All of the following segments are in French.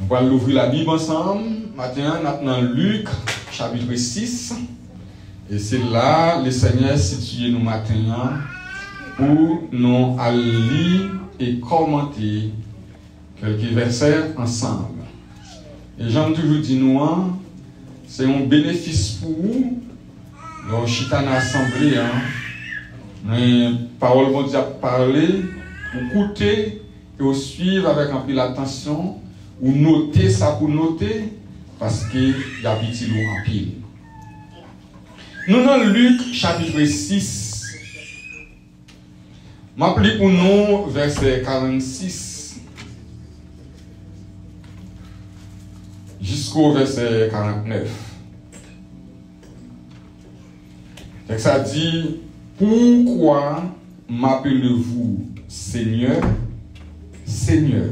Nous allons ouvrir la Bible ensemble. Maintenant, nous dans Luc, chapitre 6. Et c'est là le Seigneur situé nous matin pour nous aller lire et commenter quelques versets ensemble. Et j'aime toujours dire nous, c'est un bénéfice pour vous. Donc, je suis en assemblée, mais parole vont dire parler, ou écouter et ou suivre avec un peu l'attention, ou noter ça pour noter, parce qu'il y a petit loup en pile. Nous dans Luc chapitre 6, m'appelez pour nous verset 46 jusqu'au verset 49. Et ça dit, pourquoi m'appelez-vous Seigneur, Seigneur,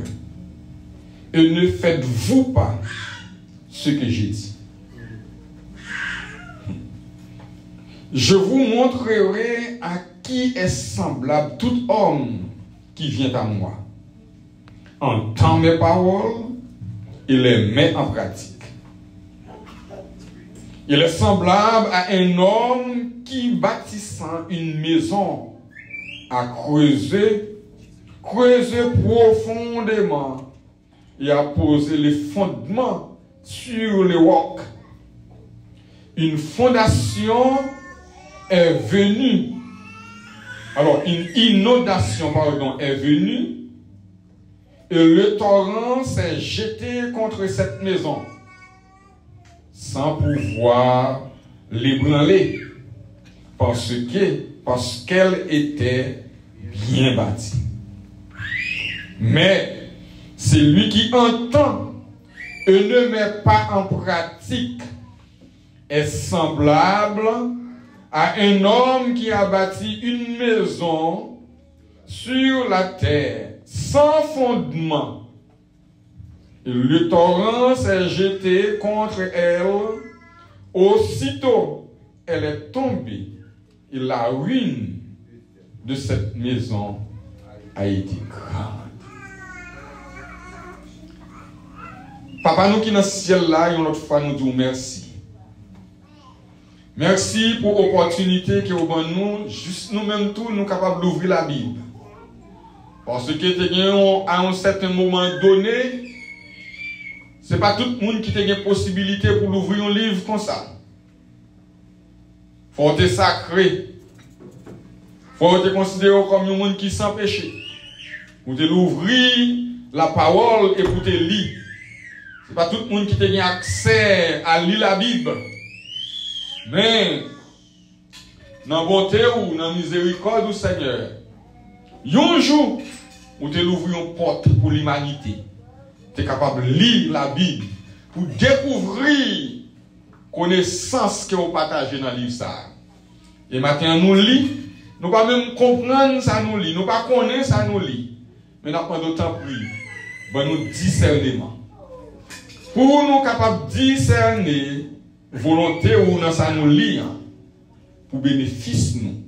et ne faites-vous pas ce que j'ai dit? Je vous montrerai à qui est semblable tout homme qui vient à moi, entend mes paroles et les met en pratique. Il est semblable à un homme qui, bâtissant une maison, a creusé profondément et a posé les fondements sur les rocs. Une fondation est venue. Alors, une inondation, est venue. Et le torrent s'est jeté contre cette maison, sans pouvoir l'ébranler, parce qu'elle était bien bâtie. Mais celui qui entend et ne met pas en pratique est semblable à un homme qui a bâti une maison sur la terre, sans fondement. Et le torrent s'est jeté contre elle. Aussitôt, elle est tombée. Et la ruine de cette maison a été grande. Papa, nous qui dans le ciel là, une autre fois, nous disons merci. Merci pour l'opportunité que vous avez nous, juste nous-mêmes tous, nous capables d'ouvrir la Bible. Parce que à un certain moment donné, ce n'est pas tout le monde qui a une possibilité pour l'ouvrir un livre comme ça. Il faut être sacré. Il faut être considéré comme un monde qui sans péché. Pour te l'ouvrir la parole et pour te lire. Ce n'est pas tout le monde qui a accès à lire la Bible. Mais, dans la bonté ou dans la miséricorde du Seigneur, un jour, où tu ouvres une porte pour l'humanité, tu es capable de lire la Bible pour découvrir connaissance que vous partagez dans le livre. Et maintenant, nous lisons, nous ne pouvons pas même comprendre ça, nous lisons, nous ne pouvons pas connaître ça, nous lisons. Mais nous avons d'autant plus, nous discernement. Pour nous capables de discerner, volonté ou dans ça nous lit, pour bénéfice nous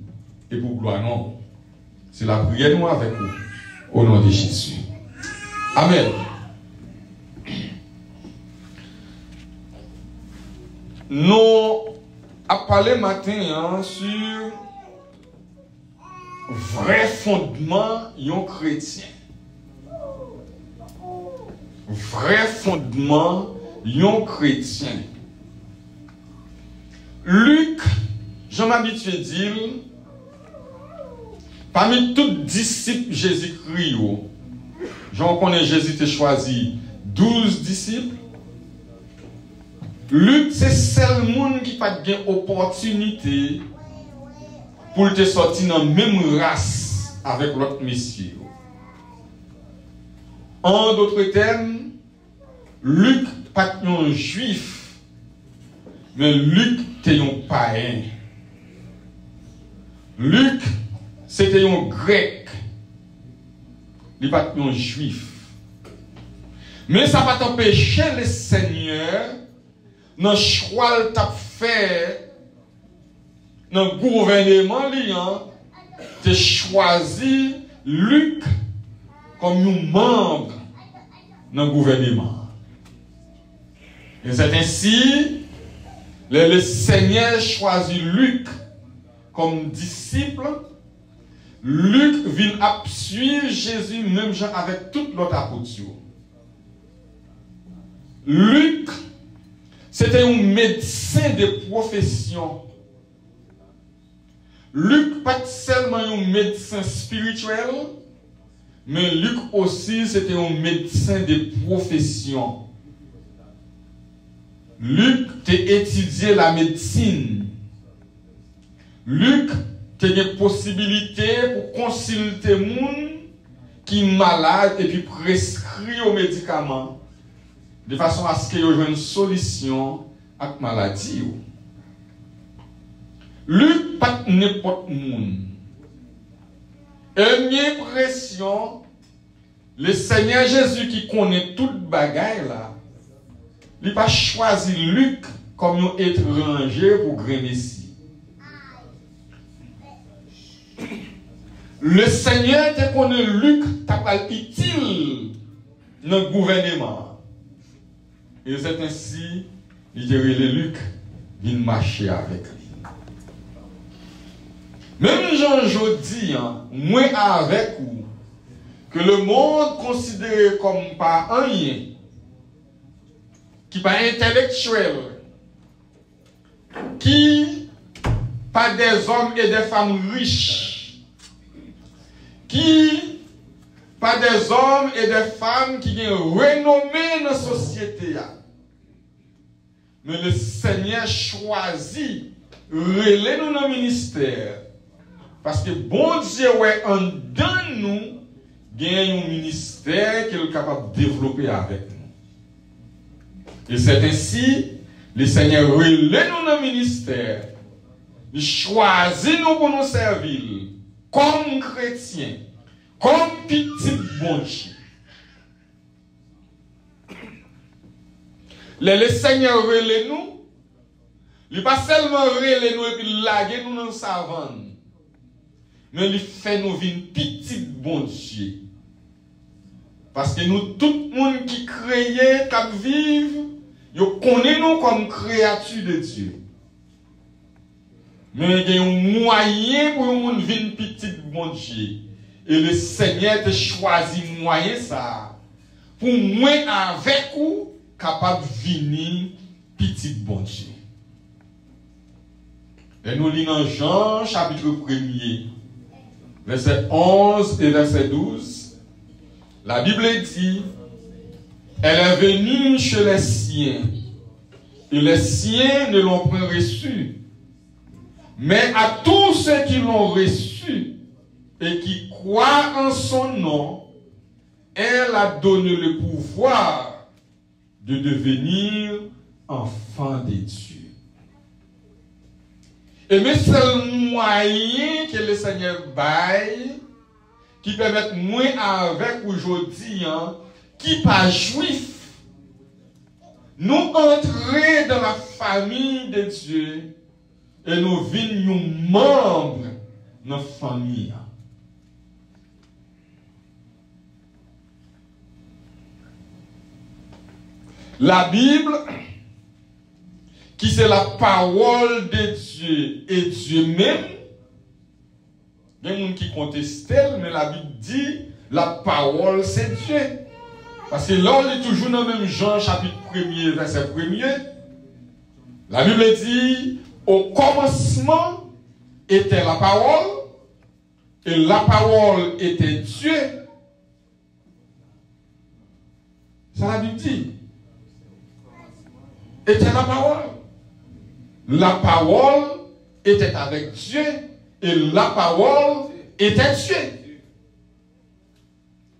et pour gloire nous. C'est la prière nous avec vous, au nom de Jésus. Amen. Nous avons parlé matin sur vrai fondement d'un chrétien. Vrai fondement d'un chrétien. Luc, j'en m'habitue à dire, parmi tous les disciples Jésus-Christ, j'en connais Jésus a choisi 12 disciples. Luc, c'est le seul monde qui n'a pas de opportunité pour te sortir dans la même race avec l'autre messieurs. En d'autres termes, Luc n'est pas un juif. Mais Luc était un païen. Luc, c'était un grec. Il n'est pas un juif. Mais ça va t'empêcher le Seigneur, dans le choix qu'il a fait, dans le gouvernement, de choisir Luc comme un membre dans le gouvernement. Et c'est ainsi, le Seigneur choisit Luc comme disciple. Luc vient à suivre Jésus, même gens avec tout l'autre apôtre. Luc, c'était un médecin de profession. Luc, pas seulement un médecin spirituel, mais Luc aussi, c'était un médecin de profession. Luc a étudié la médecine. Luc a une possibilité pour consulter les gens qui sont malades et puis prescrire aux médicaments de façon à ce qu'il y ait une solution à la maladie. Luc, pas n'importe monde. Et j'ai l'impression, le Seigneur Jésus qui connaît toute bagaille là, il n'a pas choisi Luc comme un étranger pour grand Messie. Le Seigneur te connaît Luc, t'as pas utile dans le gouvernement. Et c'est ainsi, il te relève Luc, vient marcher avec lui. Même Jean dit, moi avec vous, que le monde considéré comme pas rien, qui pas intellectuel, qui pas des hommes et des femmes riches, qui pas des hommes et des femmes qui ont renommé dans la société. Mais le Seigneur choisit relais nous dans le ministère. Parce que bon Dieu, ouais, en dans nous, gagne un ministère qu'il est capable de développer avec nous. Et c'est ainsi, le Seigneur relève nous dans le ministère. Il choisit nous pour nous servir comme chrétiens, comme petit bon Dieu. Le Seigneur relève nous, il pas seulement relève nous et puis laguer nous dans la savane. Mais il fait nous vivre petit bon Dieu. Parce que nous, tout le monde qui crée, qui vit, nous connaissons nous comme créatures de Dieu. Mais il y a un moyen pour nous vivre petit bon Dieu. Et le Seigneur a choisi moyen ça. Pour moi, avec vous, capable de venir petit bon Dieu. Et nous lisons Jean, chapitre 1er. Verset 11 et verset 12, la Bible dit, elle est venue chez les siens, et les siens ne l'ont point reçue. Mais à tous ceux qui l'ont reçue et qui croient en son nom, elle a donné le pouvoir de devenir enfants de Dieu. Et mais c'est le moyen que le Seigneur baille, qui permet moi avec aujourd'hui, qui pas juif, nous entrer dans la famille de Dieu et nous venons membres de notre famille. La Bible, qui c'est la parole de Dieu et Dieu même, il y a des gens qui contestent, mais la Bible dit la parole c'est Dieu. Parce que là on est toujours dans le même Jean chapitre 1er, verset 1er. La Bible dit au commencement était la parole et la parole était Dieu. Ça la Bible dit. Était la parole. La parole était avec Dieu et la parole était Dieu.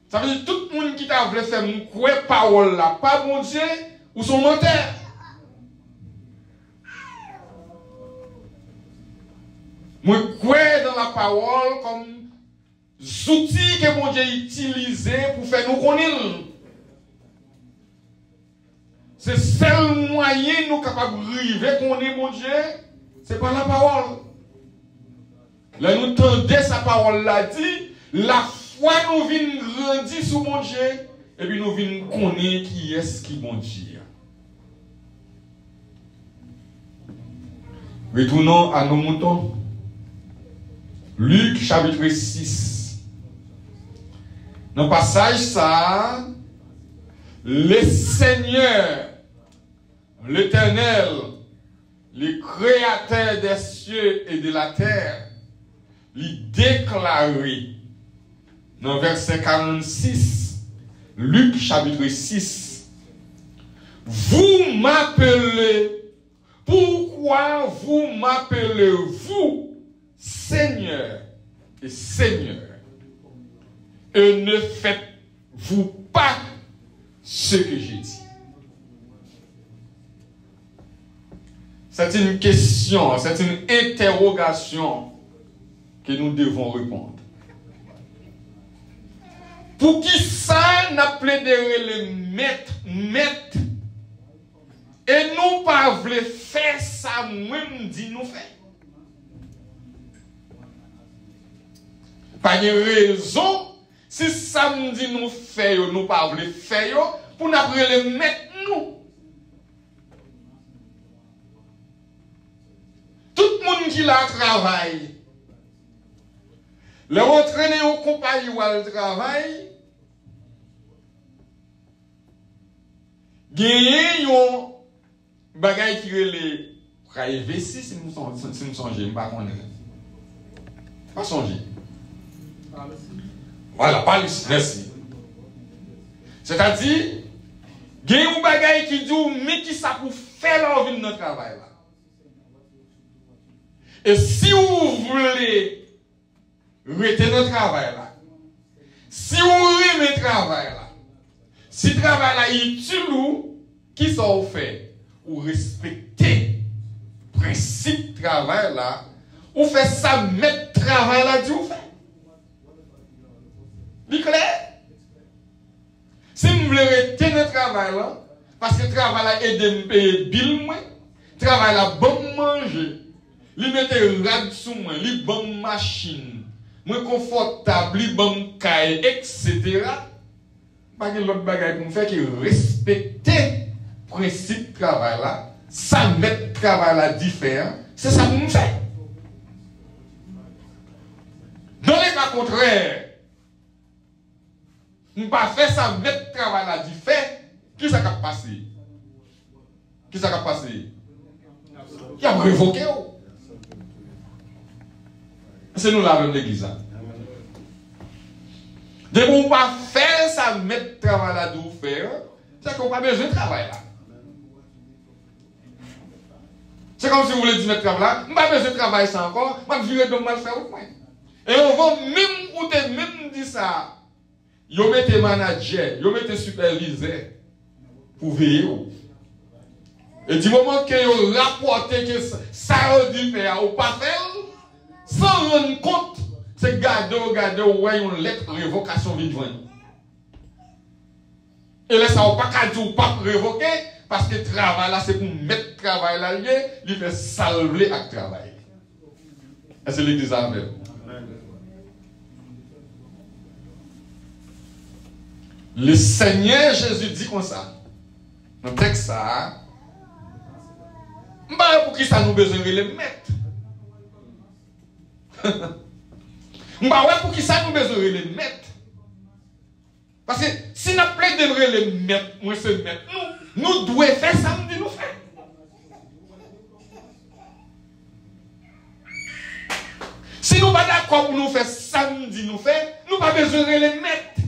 Ça veut dire tout le monde qui t'a voulu faire quoi parole là, pas bon Dieu ou son menteur. Moi quoi dans la parole comme outils que mon Dieu utilisait pour faire nous connaître. C'est seul moyen nous capables de arriver qu'on est mon Dieu, c'est par la parole. Là nous tendons sa parole là dit, la foi nous vient grandir sous mon Dieu, et puis nous venons connaître qui est-ce qui mon Dieu. Retournons à nos moutons. Luc chapitre 6. Dans le passage, ça, le Seigneur, l'Éternel, le Créateur des cieux et de la terre, lui déclaré dans verset 46, Luc chapitre 6, vous m'appelez, pourquoi vous m'appelez vous Seigneur et Seigneur, et ne faites-vous pas ce que j'ai dit? C'est une question, c'est une interrogation que nous devons répondre. Pour qui ça n'a plaidé le maître, et nous pas voulons faire ça, même dit nous faire. Pas de raison, si ça me dit nous faire, nous pas voulons faire, pour nous le mettre nous. Tout le monde qui la travaille, les entraîner au compagnie où elle travaille, gagne un bagage qui est le privacy, si nous songeons, pas qu'on est. Pas songer. Voilà, pas ici, merci. C'est-à-dire, gagne un bagage qui dit, mais qui ça pour faire leur vie de notre travail là. Et si vous voulez arrêter notre travail là, si vous aimez le travail là, si le travail là est utile, qui ça vous fait? Ou respecter le principe de travail là, ou fait ça, mettre le travail là, vous fait. C'est clair? Si vous voulez arrêter notre travail là, parce que le travail là aide à me payer bill, le travail là bon manger. Li mette rad sous moi, li bon machine, moi confortable, li bon caille, etc. Pas que l'autre bagaille pour me faire qui respecter le principe de travail là, ça mettre le travail là différent, c'est ça pour me faire. Dans les cas contraires, nous ne pas faire ça, mettre le travail là différent, qui ça va passer? Qui ça va passer? Il a révoqué. C'est nous là même l'église. De pour pas faire ça, mettre le travail là d'où faire, c'est qu'on n'a pas besoin de travail là. C'est comme si vous voulez dire mettre le travail là, on n'a pas besoin de travail ça encore, on va virer de mal faire au point. Et on va même, ou te même dire ça, vous mettez manager, vous mettez superviseur pour veiller. Et du moment que vous rapportez que ça a dû faire ou pas faire, sans rendre compte, c'est garder, ouais, une lettre de révocation vivante. Et là, ça ne va pas dire ou pas révoquer, parce que le travail là, c'est pour mettre le travail là, il fait salver avec le travail. Et c'est l'église avec. Le Seigneur Jésus dit comme ça. Dans le texte, ça. Pour qui ça nous besoin de le mettre? Pour qui ça nous besoin de le mettre? Parce que si nous plaidons de le mettre, moi c'est mettre, nous devons faire ça, nous devons faire. Si nous ne sommes pas d'accord pour nous faire ça, nous devons faire, nous n'avons pas besoin de le mettre.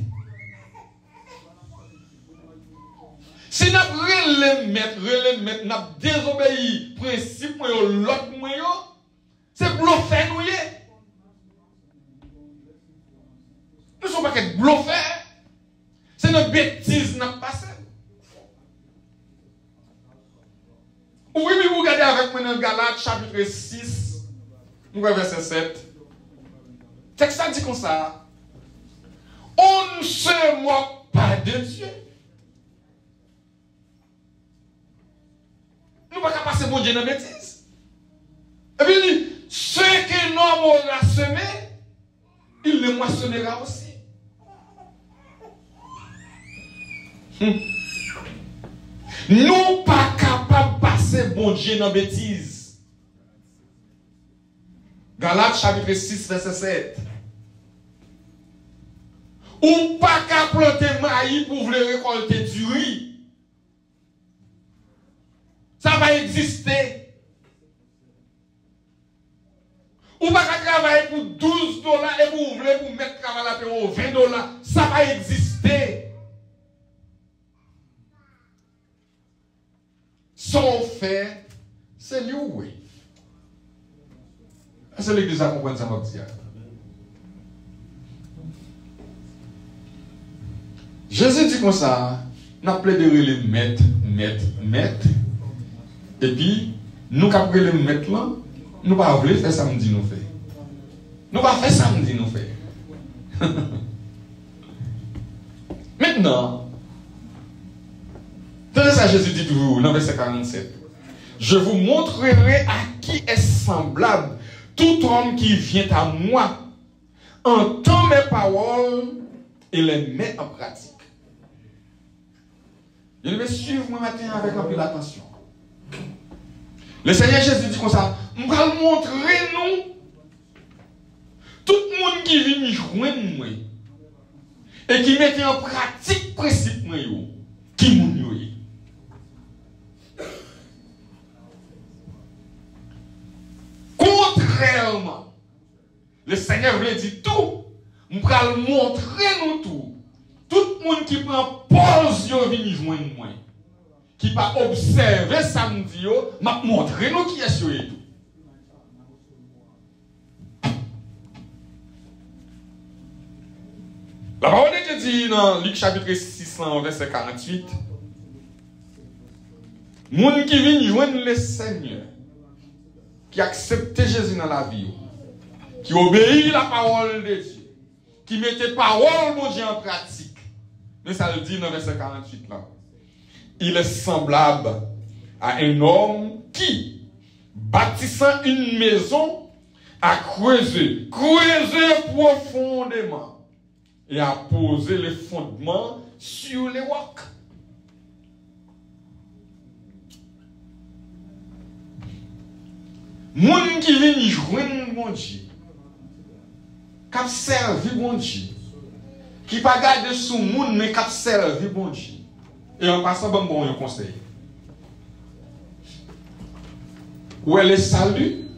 Si nous avons mettre, nous avons désobéi au principe de l'autre moyen, c'est bluffer nous. Nous ne sommes pas que bluffer. C'est une bêtise qui n'a pas passé. Oui, mais vous regardez avec moi dans Galates chapitre 6, nous verset 7. Le texte dit comme ça. On ne se moque pas de Dieu. Nous ne pouvons pas passer mon Dieu dans la bêtise. Et puis, ce que l'homme aura semé, il le moissonnera aussi. Nous ne sommes pas capables de passer bon Dieu dans la bêtise. Galates chapitre 6, verset 7. Ou pas qu'à planter maïs pour vouloir récolter du riz. Ça va exister. Ou pas qu'à travailler pour $12 et vous voulez pour mettre travail pour $20. Ça va exister. Son fait, c'est lui, oui. C'est l'église à comprendre ça, dit. Jésus dit comme ça, nous appelons les maîtres. Et puis, nous appelons les maîtres là, nous ne pouvons pas faire ça, nous dit nous fait. Nous ne pouvons pas faire ça, nous dit nous fait. Maintenant, tenez ça, Jésus dit toujours dans verset 47. Je vous montrerai à qui est semblable tout homme qui vient à moi, entend mes paroles et les met en pratique. Je vais suivre moi matin avec un peu d'attention. Le Seigneur Jésus dit comme ça, je vais montrer nous, tout le monde qui vient joindre moi et qui met en pratique principe moi, qui moun yo. Contrairement, le Seigneur voulait dire tout, je vais montrer nous tout. Tout le monde qui prend pause, vient joindre moi. Qui va observer samedi, m'a montré nous qui est sur tout. La parole de Dieu dit dans Luc chapitre 6, verset 48. Moun qui vient joindre le Seigneur, qui accepte Jésus dans la vie, qui obéit la parole de Dieu, qui mettait parole de Dieu en pratique. Mais ça le dit dans verset 48 là. Il est semblable à un homme qui, bâtissant une maison, a creusé profondément et a posé les fondements sur les rocs. Moun qui vient joindre mon Dieu, qui a servi mon Dieu, qui pas garder sous moun mais qui a servi mon Dieu. Et en passant, bon un conseil. Où est le salut?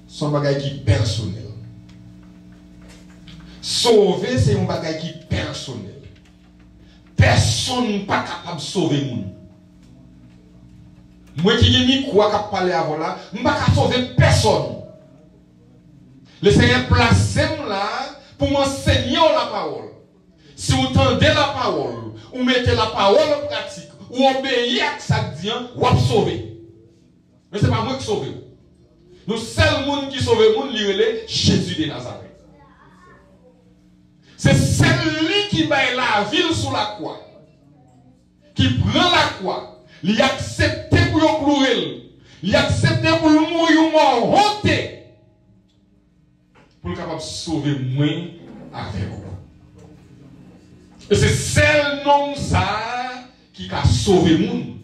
Son bagage qui est personnel. Sauver, c'est un bagage qui est personnel. Personne n'est pas capable de sauver moun. Moi qui ai mis quoi qu'à parler avant là, je ne peux pas sauver personne. Le Seigneur place là pour m'enseigner la parole. Si vous entendez la parole, vous mettez la parole en pratique, ou obéissez à ça dit, vous allez sauver. Mais ce n'est pas moi qui sauve. Le seul monde qui sauve le monde, c'est Jésus de Nazareth. C'est celui qui met la ville sous la croix, qui prend la croix, il accepte pour pleurer, il accepte pour mourir mort, pour capable de sauver moi avec vous. Et c'est seul nom ça qui a sauvé le monde.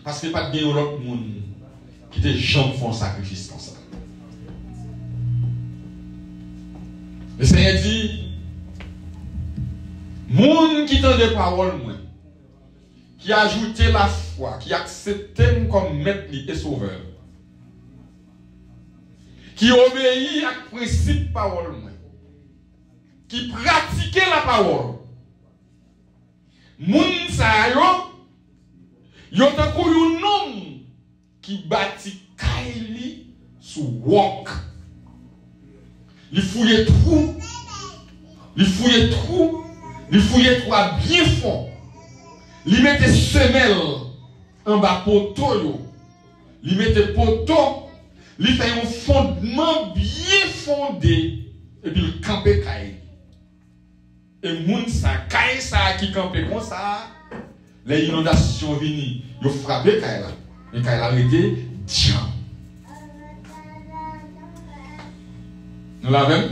Parce qu'il n'y a pas de bien autre monde qui te jamais font sacrifice comme ça. Le Seigneur dit, monde qui tend des paroles, moi, qui a ajouté la foi, qui accepte comme maître et sauveur, qui obéit à principe parole, moi, qui pratiquait la parole. Moun sa yo tan kou yon nom qui bâtit kaili sous wok. Il fouillait trou, il fouillait à bien fond. Il mettait semelle en bas poteau, il mettait poteau, il fait un fondement bien fondé et puis il campait kaili. Et moun sa kaili sa qui campait comme ça, les inondations venues, ils frappé kaili. Et kaili arrêté, tiens. Nous l'avons.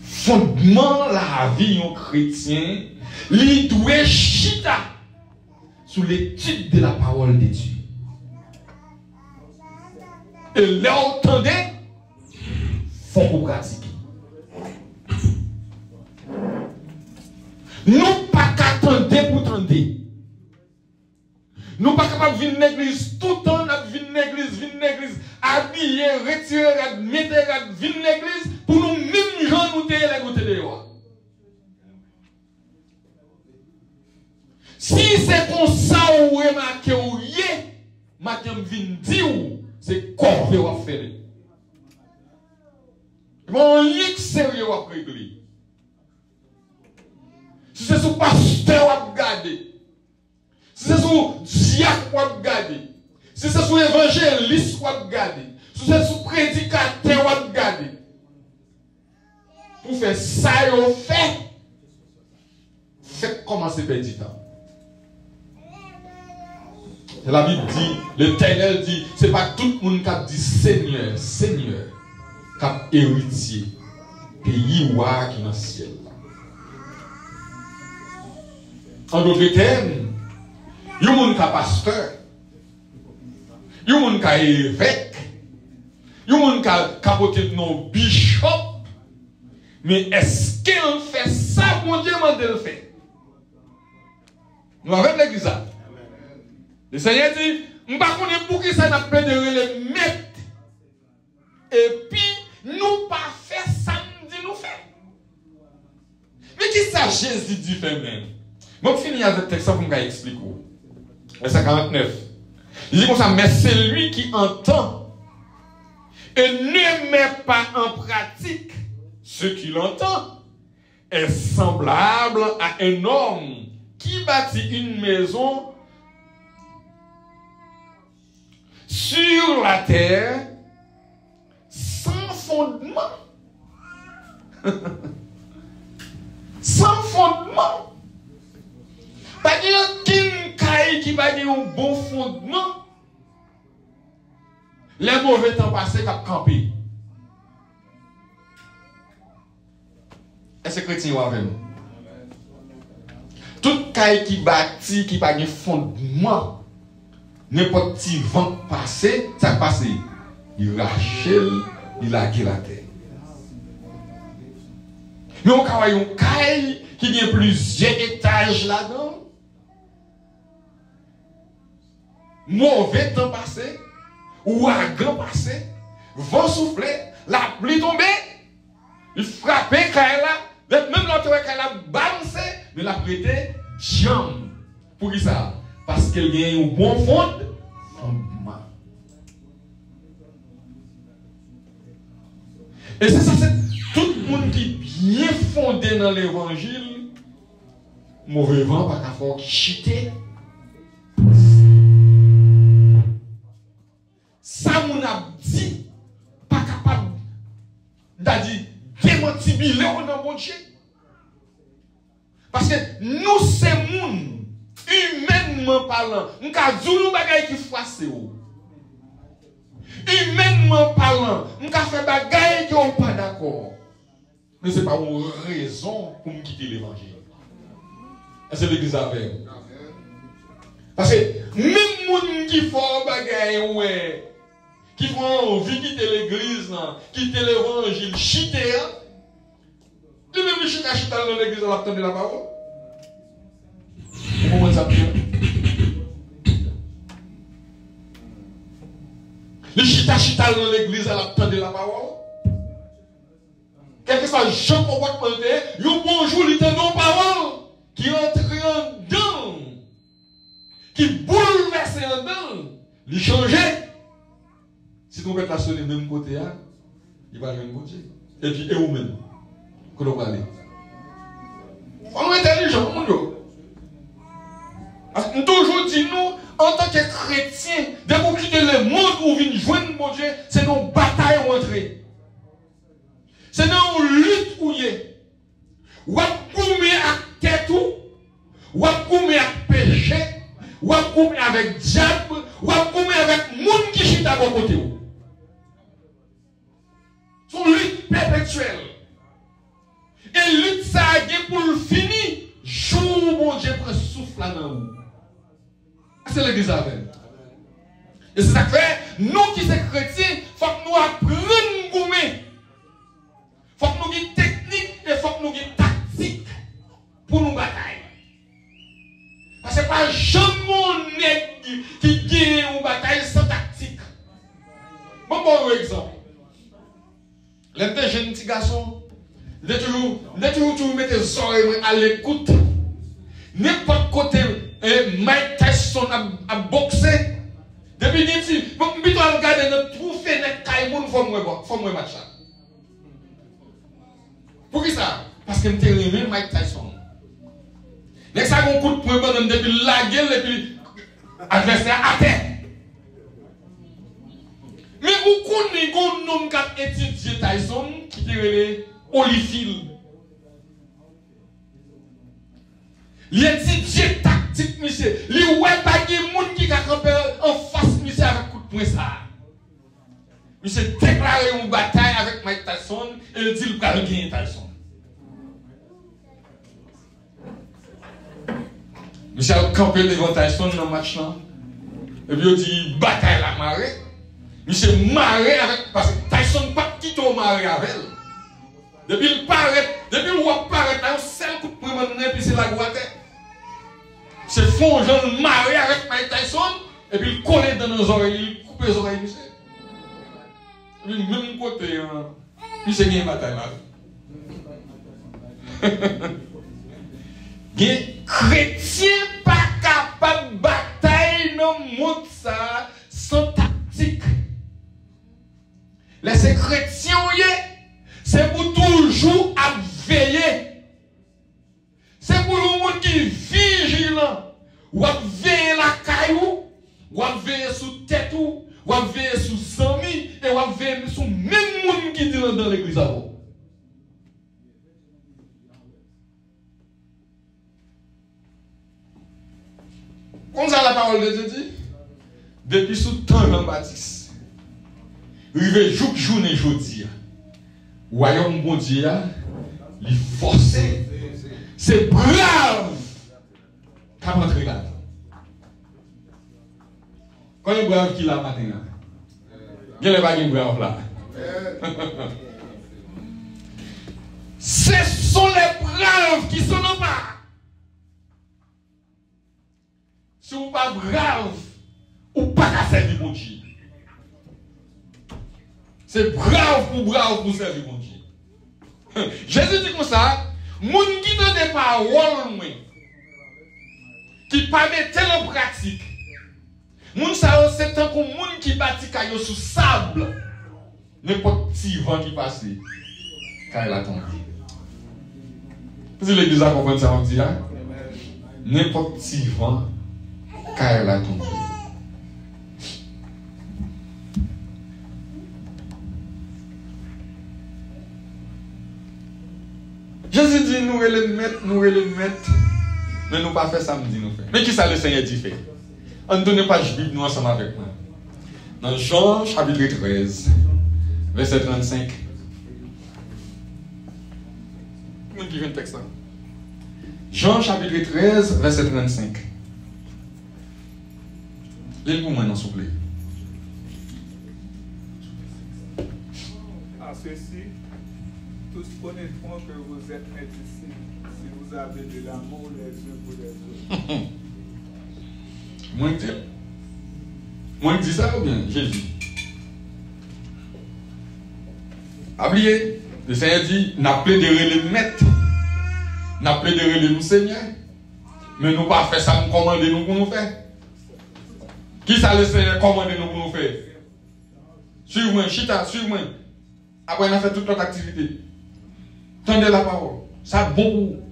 Fondement la vie en chrétien, il doit chita sous l'étude de la parole de Dieu. Et là, entendez, faut qu'on pratique. Nous pas qu'attendre pour attendre. Nous pas capables de venir à l'église tout le temps, venir à l'église, habiller, retirer, mettre, venir à l'église pour nous même gens nous téléguer la goutte dehors. Si c'est comme ça ou remarquez ou yé, madame vient dire c'est quoi vous va faire. Mon lit sérieux à régler. Si c'est son pasteur à regarder, si c'est son diacre à regarder, si c'est son évangéliste à regarder, si c'est son prédicateur à regarder, pour faire ça, faites commencer petit temps. La Bible dit, l'Éternel dit, ce n'est pas tout le monde qui a dit Seigneur, Seigneur, qui a héritier, pays ou qui est dans le ciel. En d'autres termes, il y a des gens qui sont pasteurs, il y a des gens qui sont évêques, il y a des gens qui ont porté nos bishop, mais est-ce qu'elle fait ça, mon Dieu, m'a le fait? Nous avons l'église. Le Seigneur dit, je ne sais pas pour qui ça n'a pas de les mettre. Et puis, nous pas faire ça, nous faire. Mais qui ça Jésus dit fait même? Je vais finir avec le texte pour vous expliquer. Verset 49. Il dit comme ça, mais c'est lui qui entend et ne met pas en pratique ce qu'il entend est semblable à un homme qui bâtit une maison sur la terre sans fondement. Sans fondement. Pas qu'une caille qui va un bon fondement. Les mauvais temps passés qui ont campé. Est-ce que chrétien ou avec nous? Toute caille qui bâtit, qui n'a pas de fondement, n'importe qui vent passé, ça passe. Il rachète, il a la terre. Mais on a une caille qui a plusieurs étages là-dedans. Mauvais temps passé, ouragan passé, vent soufflé, la pluie tombée, il frappait caille là, même l'autre caille là balancé, mais la prêté jambe. Pour qui ça? Parce qu'elle a un bon fondement. Et c'est ça, c'est tout le monde qui est bien fondé dans l'évangile, mauvais vent, pas qu'à faire qui chiter. Ça, mon a dit, pas capable d'être démentibilé dans mon Dieu. Parce que nous, c'est monde, humainement parlant, nous avons dit nous bagaille qui froisse. Humainement parlant, nous avons fait bagaille qui sont pas d'accord. Mais ce n'est pas une raison pour nous quitter l'évangile. Est-ce que l'église avec? Parce que même les gens qui font bagaille, ouais, qui font envie de quitter l'église, quitter l'évangile, chiter, ils même chiter dans l'église, on va attendre la parole. Comment ça peut? Les chita dans l'église, elle attend la parole. Quelque soit Jean comportement, un bonjour, il était non parole, qui entre en dedans, qui bouleverse en dedans, il changeait. Si vous mettez la sonner du même côté, il va jouer un côté. Et puis, et vous-même, que l'on va aller. On est intelligent, mon Dieu. Parce que nous toujours dit, nous, en tant que chrétiens, dès que vous quittez le monde où vous venez joindre mon Dieu, c'est nos batailles rentrées. C'est nos luttes où il est. Ou à coumer à tête, ou à coumer à péché, ou à coumer avec diable, ou à coumer avec monde qui chute à vos côtés. C'est une lutte perpétuelle. Et lutte ça a gagné pour le finir, jour où mon Dieu prend souffle là dans vous. C'est l'église avec. Et c'est ça que fait, nous qui sommes chrétiens, faut que nous apprenions goumer. Faut que nous ayons technique et faut que nous ayons tactique pour nous batailler. Parce que pas jamais qui gagne une bataille sans tactique. Bon exemple. Les jeunes petits garçons, dès toujours mettre les oreilles à l'écoute. N'importe côté, Mike Tyson a boxé. Depuis qu'il dit, bon, je vais regarder notre trophée, notre caïmoun, il faut me match. Pour qui ça? Parce que je suis aimé Mike Tyson. Dès que ça a un coup de poing, depuis la gueule, depuis l'adversaire à terre. Mais vous connaissez un nom qui a étudié Tyson, qui est Holyfield. Il étudie tactique, monsieur. Il n'y a pas de monde qui a campé en face, monsieur, avec un coup de poing ça. Monsieur déclaré une bataille avec Mike Tyson et il dit qu'il va gagner Tyson. Monsieur a campé devant Tyson dans le match là. Et puis il dit bataille la marée. Monsieur maré avec. Parce que Tyson pas quitté au maré avec elle. Depuis il paraît, depuis il paraît, un seul coup de poing maintenant, puis c'est la guate. C'est fond, genre maré avec Mike Tyson, et puis il colle dans nos oreilles, il coupe les oreilles, monsieur. Et puis même côté, puis c'est une bataille là. Les chrétiens pas capables de bataille dans le monde ça sans tactique. Les chrétiens, c'est pour toujours à veiller. C'est pour le monde qui est vigilant. Ou à veiller la caillou, ou à veiller sous tête, ou à veiller sous amis, et ou à veiller sous même monde qui dit dans l'église avant. Comme ça la parole de Dieu dit, depuis sous temps Jean-Baptiste, arrivé journée jeudi, royaume bon Dieu, il forcé, c'est brave qu'à rentrer là. Quand il est brave qui l'a matin là, il n'est pas brave là. Ce sont les braves qui sont en bas. Si vous n'êtes pas brave, ou pas qu'à servir mon Dieu. C'est brave pour servir mon Dieu. Jésus dit comme ça, moun qui donne des paroles, qui ne pas mettre en pratique. Moun ça c'est tant que moun qui bâtit caillou sous sable. N'importe petit vent qui passe, quand il a tombé. Si l'église a compris ça, on dit, n'importe petit vent, quand il a tombé. Jésus dit, nous allons le mettre, mais nous pas faire samedi, nous faire. Mais qui ça le Seigneur dit fait? On ne donne pas de Bible, nous ensemble avec moi. Dans Jean chapitre 13, verset 35. Qui vient le texte là? Jean chapitre 13, verset 35. Lisez pour moi, s'il vous plaît. À ceci, tous connaîtront que vous êtes mes disciples si vous avez de l'amour les uns pour les autres. Moi, je dis ça ou bien Jésus? Oubliez, le Seigneur dit, n'a plaidé le maître, n'a plaidé le Seigneur, mais nous pas fait ça, nous commander nous pour nous faire. Qui ça le Seigneur commande nous pour nous faire? Suivez-moi, chita, suivez-moi. Après, on a fait toute notre activité. Tendez la parole. Ça bon pour vous.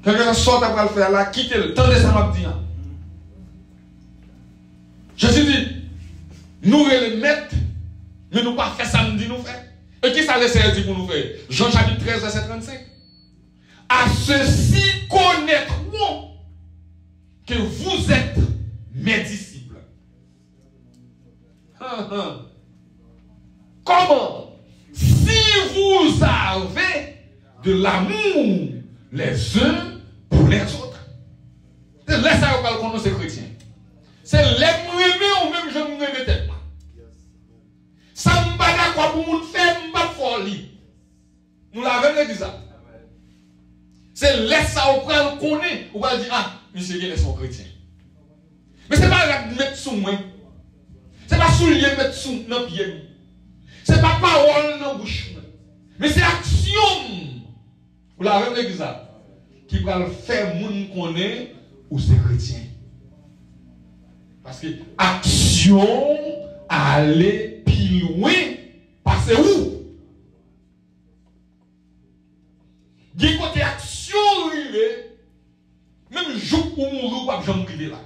Quelqu'un sort après le faire là, quittez-le. Tendez ça, m'a dit. Jésus dit, nous le mettre, mais nous pas faire samedi nous faire. Et qui ça le Seigneur dit pour nous faire? Jean chapitre 13, verset 35. À ceux-ci connaîtront que vous êtes mes disciples. Comment? Si vous avez de l'amour les uns pour les autres. C'est là ça qu'on connaît ces chrétiens. C'est les m'aimer ou même je m'aime tellement. C'est laisse ça au pral connaît. Ou va dire, ah, monsieur Guéné sont chrétiens. Mais ce n'est pas la mettre sous moi. Ce n'est pas soulier mettre sous dans pied. Ce n'est pas parole dans bouche. Mais c'est action. Vous l'avez exact. Qui va faire moun connaît ou c'est chrétien. Parce que action aller plus loin, passer où? Du côté action arrivé, même jour où mourir, pas jamais arriver là.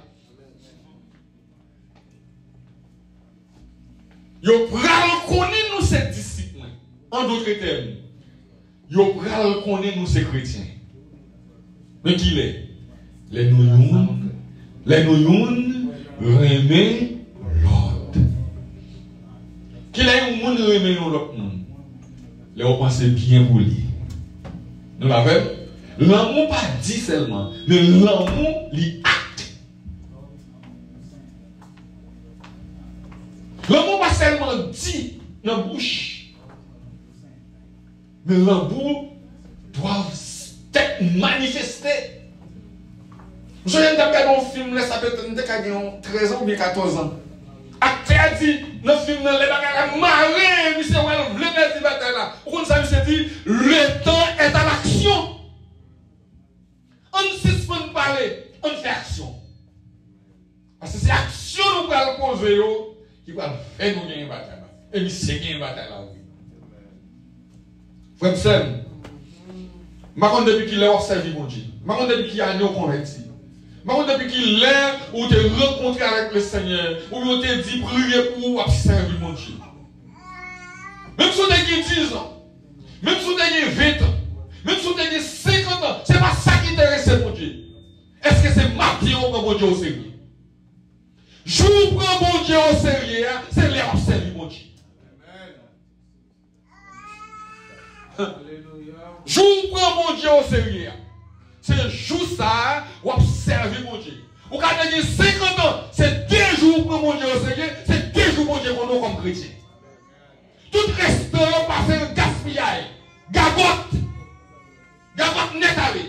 Yo pral connaît nous ces disciples. En d'autres termes, yo pral connaît nous ces chrétiens. Mais qui est? Les nouyoun remet l'autre. Qui est un monde remet l'autre monde? Les on pense bien pour lui. Nous l'avons? L'amour pas dit seulement, mais l'amour lui acte. L'amour pas seulement dit dans la bouche, mais l'amour doit être manifesté. Je viens de regarder un film, ça peut être 13 ans ou bien 14 ans. Acteur a dit, dans le film, les bagages marrés, monsieur, le mettre bataille là. Pourquoi ça, monsieur dit, le temps est à l'action. On ne cesse pas de parler, on fait action. Parce que c'est action nous allons poser, qui va faire nous gagner une bataille. Et monsieur gagner une bataille là, oui. Frère Sam, je ne depuis qu'il est observé, mon Dieu. Je ne depuis qu'il a nous converti. Maintenant, depuis qu'il est, ou te rencontré avec le Seigneur, ou on te dit prier pour servir mon Dieu. Même si on a 10 ans, même si on a 20 ans, même si on a 50 ans, ce n'est pas ça qui intéresse mon Dieu. Est-ce que c'est ma vie ou mon Dieu au sérieux? Je prends mon Dieu au sérieux, c'est l'air au sérieux, mon Dieu. Je prends mon Dieu au sérieux. C'est juste ça, ou observer mon Dieu. Ou quand on dit 50 ans, c'est 2 jours pour mon Dieu au Seigneur, c'est 2 jours pour mon Dieu qu'on a comme chrétien. Tout reste par faire un gaspillage, gagote net allé.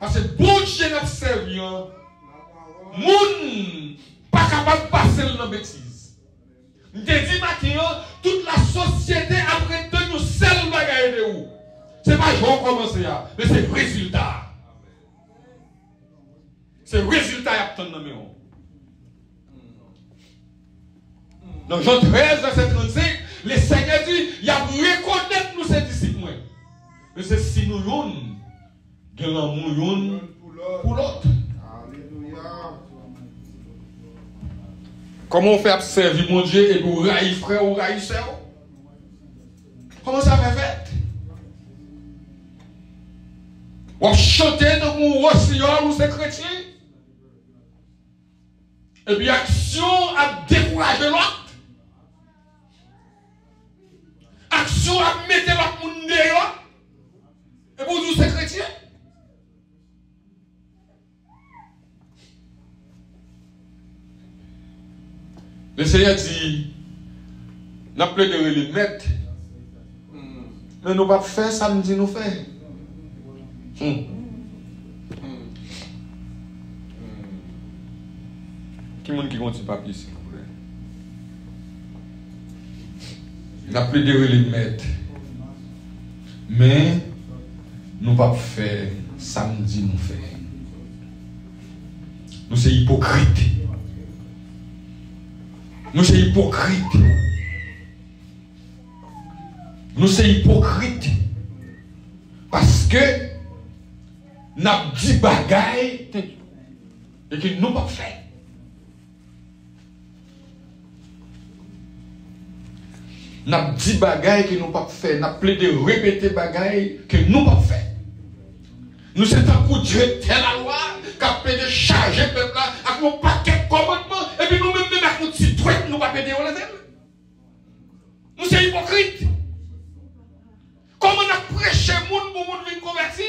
Parce que bon Dieu n'a servi, moun pas capable de passer dans la bêtise. Je te dis maintenant, toute la société après de nous seuls bagaille de où. C'est pas je vais commencer là, mais c'est le résultat. C'est le résultat qui a obtenu. Dans Jean 13, verset 35, le Seigneur dit, il y a reconnaître nous ces disciples. Mais c'est si nous yon, de l'amour yon pour l'autre. Comment on fait observer mon Dieu et pour railler frère ou railler sœur? Comment ça fait fait? On chanter dans mon rossignol ou c'est chrétien. Et puis action à décourager l'autre. Action à mettre l'autre monde dehors. Et pour nous c'est chrétien. Le Seigneur dit, n'a plus de les mettre. Mais nous ne pas faire samedi nous faire. Qui monde qui continue papier s'il vous plaît? N'a plus de les mettre. Mais nous pas faire samedi nous faire. Nous sommes hypocrites. Nous sommes hypocrites. Nous sommes hypocrites. Parce que nous avons dit bagaille et que nous pas fait. Nous avons dit bagaille que nous pas fait. Nous avons plaidé répéter bagaille que nous pas fait. Nous sommes un coup de directeur la loi qui a plaidé charger le peuple avec nos paquets de commandements et puis nous-mêmes avec nos petits trucs nous pas plaidé au level. Nous sommes hypocrites. Comment on a prêché le monde pour le monde venir convertir?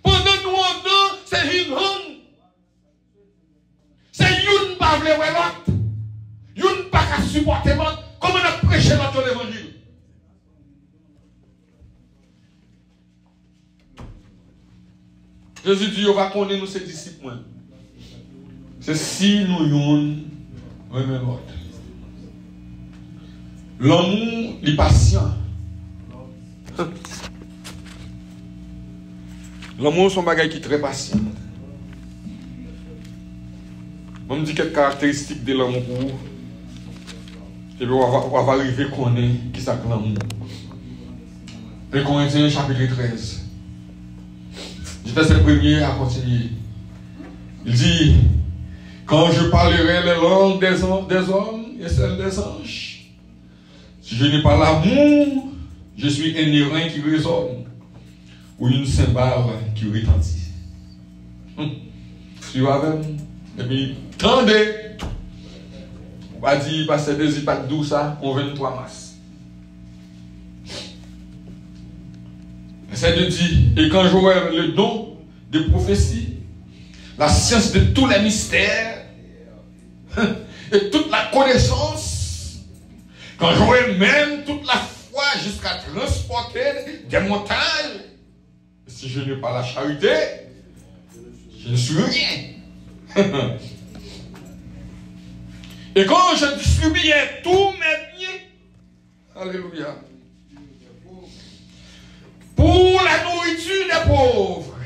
Pendant nous en dedans, c'est une honte. C'est une pas vle l'autre. Une pas qu'à supporter l'autre. Comment on a prêché l'autre l'évangile? Jésus dit, on va connaître nous ses disciples. C'est si nous yon remet l'autre. L'amour, il est patient. L'amour, c'est un bagage qui est très patient. On me dit quelques caractéristiques de l'amour pour vous. Et puis on va arriver à connaître qui c'est que l'amour. 1 Corinthiens chapitre 13. Je fais ce premier à continuer. Il dit, quand je parlerai les langues des hommes et celles des anges, si je n'ai pas l'amour, je suis un airain qui résonne ou une cymbale qui retentit. Tu vois même? Et puis, tendez. On va dire, passer des hypates douces, ça, on 23 mars. C'est de dire, et quand j'aurai le don de prophétie, la science de tous les mystères, et toute la connaissance, quand j'aurai même toute la foi jusqu'à transporter des montagnes, si je n'ai pas la charité, je ne suis rien. Et quand je distribuais tous mes biens, alléluia, pour la nourriture des pauvres,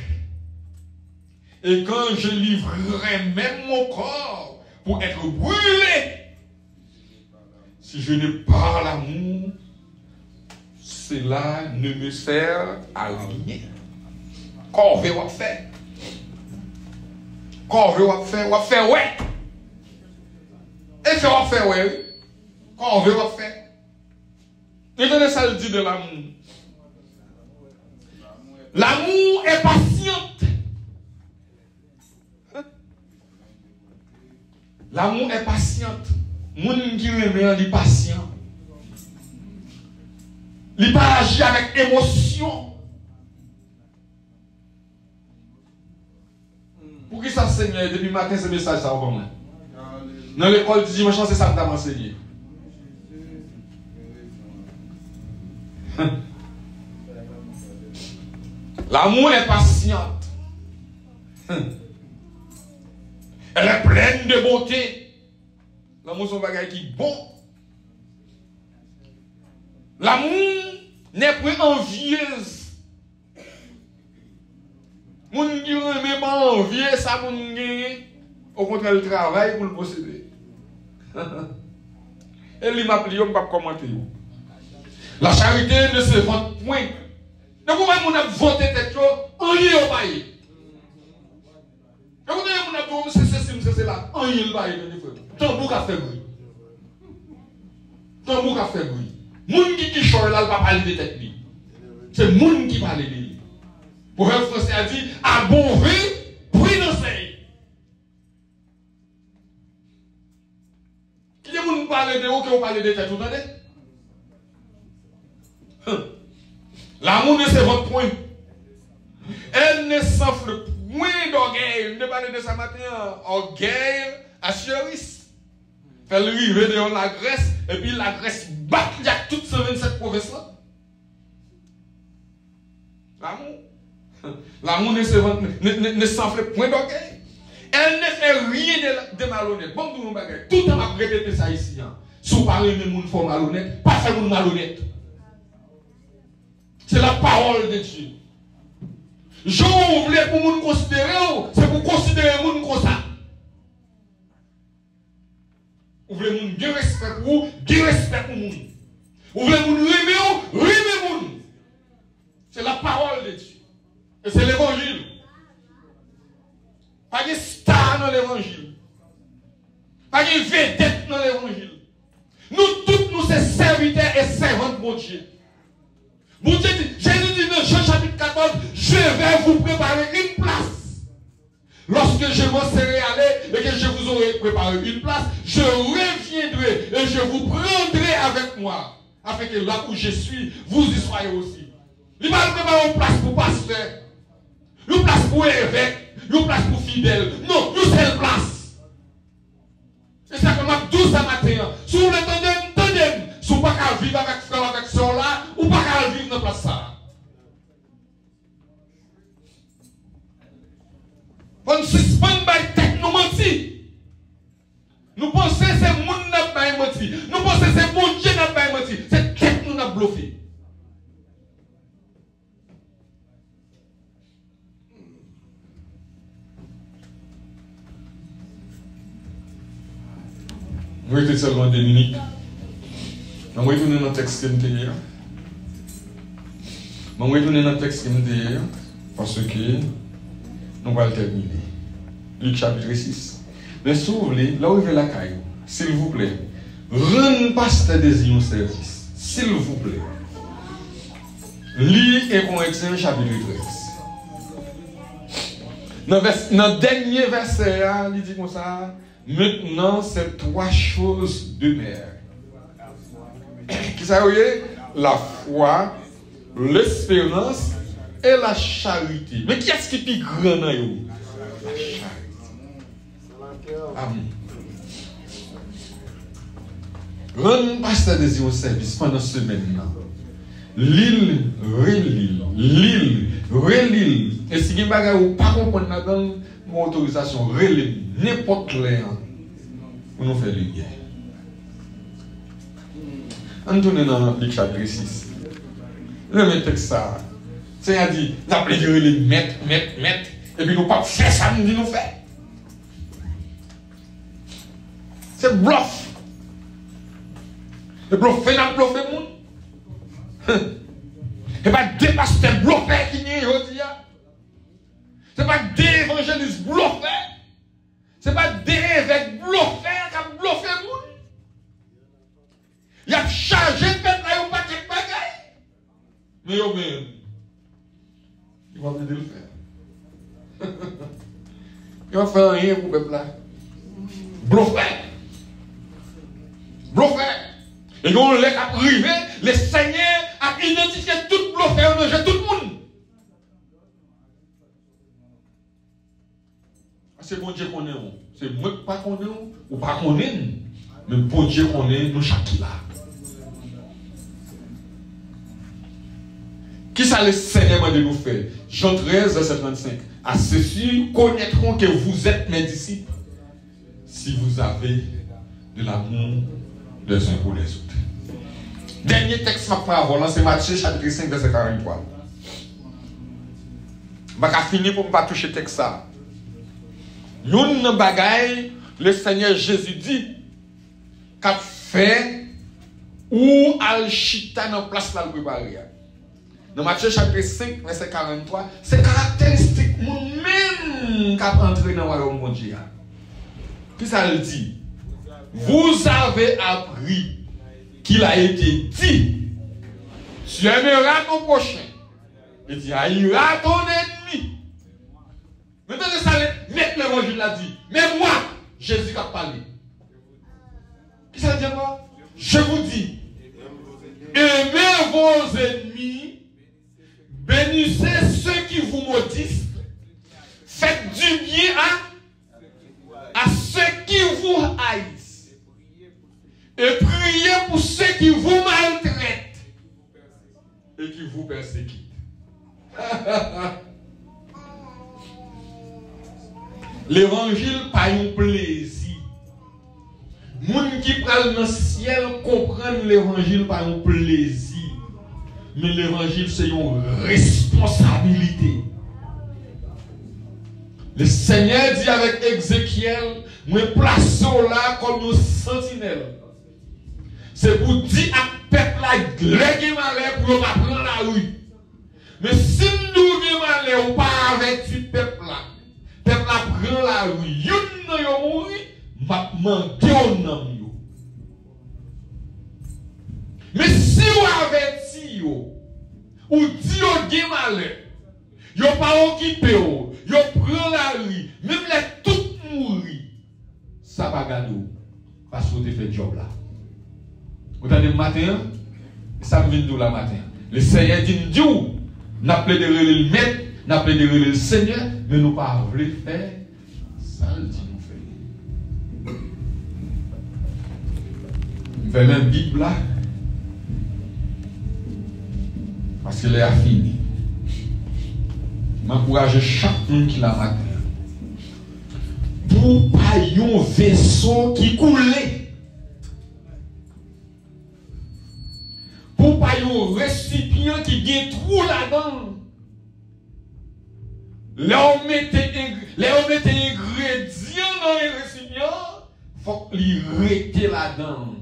et quand je livrerai même mon corps pour être brûlé, si je n'ai pas l'amour, cela ne me sert à rien. Qu'on veut faire. Qu'on veut faire, ouais. Et fait, on fait, ouais. Qu'on veut faire. Écoutez ça, le dit de l'amour. L'amour est patiente. L'amour est patiente. Moun qui remet, il est patient. Il pas agit avec émotion. Pour qui ça enseigne depuis matin ce message ça va moi? Dans l'école du dimanche, c'est ça que tu as enseigné. L'amour est patiente. Elle est pleine de beauté. L'amour, c'est un bagage qui est bon. L'amour n'est pas envieuse. Moun qui ne même pas envier, ça moun gagner. Au contraire, le travail pour le posséder. Et lui m'a plié, je ne peux pas commenter. La charité ne se vend point. Ne vous même on a voté tête, on y est au bail. Et vous avez on a dit, c'est là, on y est au bail. Tambour a fait bruit. Tambour a fait bruit. Moun qui chore là, il ne va pas parler de tête. C'est moun qui parle de lui. Pour un français a dit, à bon vin, pris d'enseigne. Qui est moun parler de vous, qui vous parlez de tête, vous entendez? L'amour ne se vend point. Elle ne s'enfle point d'orgueil. Je ne parle de ça matin. Orgueil, assuriste. Fait le rive de la Grèce. Et puis la Grèce bat il y a toutes 127 provinces là. L'amour. L'amour ne s'enfle point d'orgueil. Elle ne fait rien de malhonnête. Bon, tout le monde tout le temps à répéter ça ici. Si vous parlez de monde faut malhonnête, pas faire monde malhonnête. C'est la parole de Dieu. Je voulais pour nous considérer, c'est pour considérer nous comme ça. Vous voulez nous bien respect pour vous, bien respect pour nous. Vous voulez nous aimer nous. C'est la parole de Dieu. Et c'est l'évangile. Pas de star dans l'évangile. Pas de vedette dans l'évangile. Nous tous, nous sommes serviteurs et servantes de Dieu. Jésus dit dans Jean chapitre 14, je vais vous préparer une place. Lorsque je m'en serai allé et que je vous aurai préparé une place, je reviendrai et je vous prendrai avec moi. Afin que là où je suis, vous y soyez aussi. Il va préparer une place pour pasteur, une place pour évêque, une place pour fidèle. Non, une seule place. C'est ça que m'a dit ce matin. Si vous l'entendez, si vous ne pouvez pas vivre avec frère, avec soeur là, ou pas vivre dans la place ça. menti. Nous pensons que c'est le monde qui n'a pas menti. Nous pensons que c'est mon Dieu qui n'a pas menti. C'est tête qui nous a bluffé. Nous étions seulement 2 minutes. Je vais retourner dans le texte que je hier. Je vais retourner dans le texte que je hier. Parce que nous allons terminer. Luc chapitre 6. Mais si vous voulez, là où il y a la caille, s'il vous plaît, rendez pasteur des un service. S'il vous plaît. Lis et Corinthiens chapitre 13. Dans le dernier verset, il dit comme ça. Maintenant, c'est 3 choses de mer. Qui ça vous voyez? La foi, l'espérance et la charité. Mais qui est-ce qui est plus grand dans vous? La charité. Amen. Rendre pasteur des au service pendant ce semaine. L'île, l'île. Et si vous ne pas comprendre là-dedans, mon autorisation, relève n'importe l'air pour nous faire le bien. On tourne dans le chapitre 6. Le texte ça. C'est-à-dire, dit, nous appelons les mettre. Et puis nous pas faire ça, nous disons nous faire. C'est bluff. Le bluff fait dans bluff le monde. C'est pas des pasteurs bluffés qui n'y aujourd'hui. C'est pas des évangélistes bluffés. C'est pas des évêques bluffés qui ont bluffé le monde. Il a chargé de mettre là, il n'y a pas de bagaille. Mais il va venir le faire. Il va faire rien pour le peuple là. Bluffé. Et quand on l'a arrivé, le Seigneur a identifié tout bluffé, on a tout le monde. C'est bon Dieu qu'on est. C'est moi qui pas qu'on est ou pas qu'on est. Mais bon Dieu qu'on est, nous chaque là. Qui ça le Seigneur m'a de nous faire? Jean 13, verset 35. À ceux-ci connaîtront que vous êtes mes disciples si vous avez de l'amour les uns pour les autres. Dernier texte ma parole, c'est Matthieu chapitre 5, verset 43. Je vais finir pour ne pas toucher le texte ça. Yon bagay, le Seigneur Jésus dit, qu'a fait ou al chita dans place là le préparer. Dans Matthieu chapitre 5, verset 43, c'est caractéristique même qu'a entré dans le royaume de Dieu. Puis ça le dit. Vous avez appris qu'il a été dit, tu aimeras ton prochain et tu haïras ton ennemi. Maintenant, ça mettre l'évangile l'a dit. Mais moi, Jésus a parlé. Qui ça veut dire quoi? Je vous dis, aimez vos ennemis, bénissez ceux qui vous maudissent, faites du bien à ceux qui vous haïssent, et priez pour ceux qui vous maltraitent et qui vous persécutent. L'évangile pas un plaisir. Les gens qui prennent dans le ciel comprennent l'évangile pas un plaisir. Mais l'évangile c'est une responsabilité. Le Seigneur dit avec Ézéchiel, moi place là comme une sentinelle. C'est pour dire à peuple là, léguer malheur pour ne pas prendre la rue. Mais si nous avons malheur ou pas avec ce peuple là, peuple là prend la rue, yon yo mouri, m'a manqué au nom yo. Mais si vous averti yo, ou dit yo gen malheur, yo pas occupé yo prend la rue, même les tout mourir, ça va gagner parce que vous avez fait le job là. Vous avez le matin, ça me vient de la matin. Le Seigneur dit, nous appelons de le maître, nous appelons de le Seigneur, mais nous ne pas voulu faire ça, le dit nous fait. Je vais même Bible là, parce qu'il est fini. Je m'encourage chaque monde qui l'a matin. pour pas un vaisseau qui coulait. Pour pas un récipient qui gagne trou là-dedans. Là on mettait ingrédients dans le récipient, faut qu'il reste là-dedans.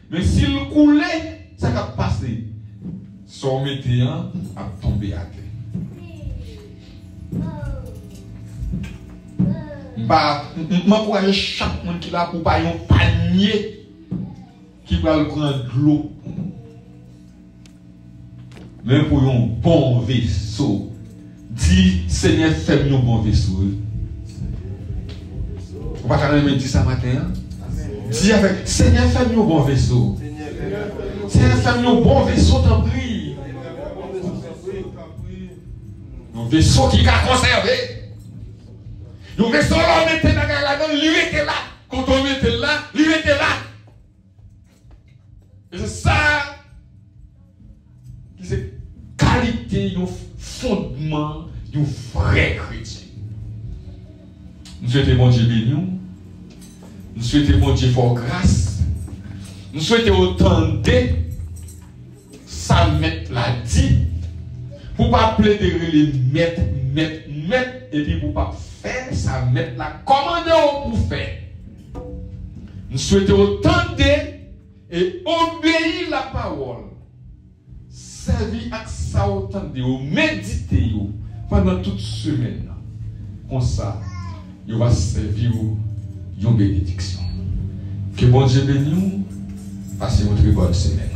Mais s'il coulait, ça va passer. Son mettait un à tomber à terre. M'encourage chaque monde qui l'a pour pas un panier qui va prendre de l'eau. Même pour un bon vaisseau. Dis, Seigneur, fais-moi un bon vaisseau. Vous ne pouvez pas dire ça matin. Dis avec, Seigneur, fais-moi un bon vaisseau. Seigneur, fais-moi un bon vaisseau, t'en prie. Un vaisseau qui a conservé. Un vaisseau, on mettait là-dedans, lui était là. Quand on mettait là, lui était là. Et c'est ça qui c'est qualité, un fondement, un vrai chrétien. Nous souhaitons bon Dieu béni. Nous souhaitons bon Dieu fort grâce. Nous souhaitons autant de ça mettre la dit pour ne pas plaider les mettre, et puis pour ne pas faire ça mettre la commande pour faire. Nous souhaitons autant de et obéir la parole. Servir à ça autant de méditer pendant toute semaine. Comme ça, il va servir une bénédiction. Que bon Dieu bénisse. Passez une très bonne semaine.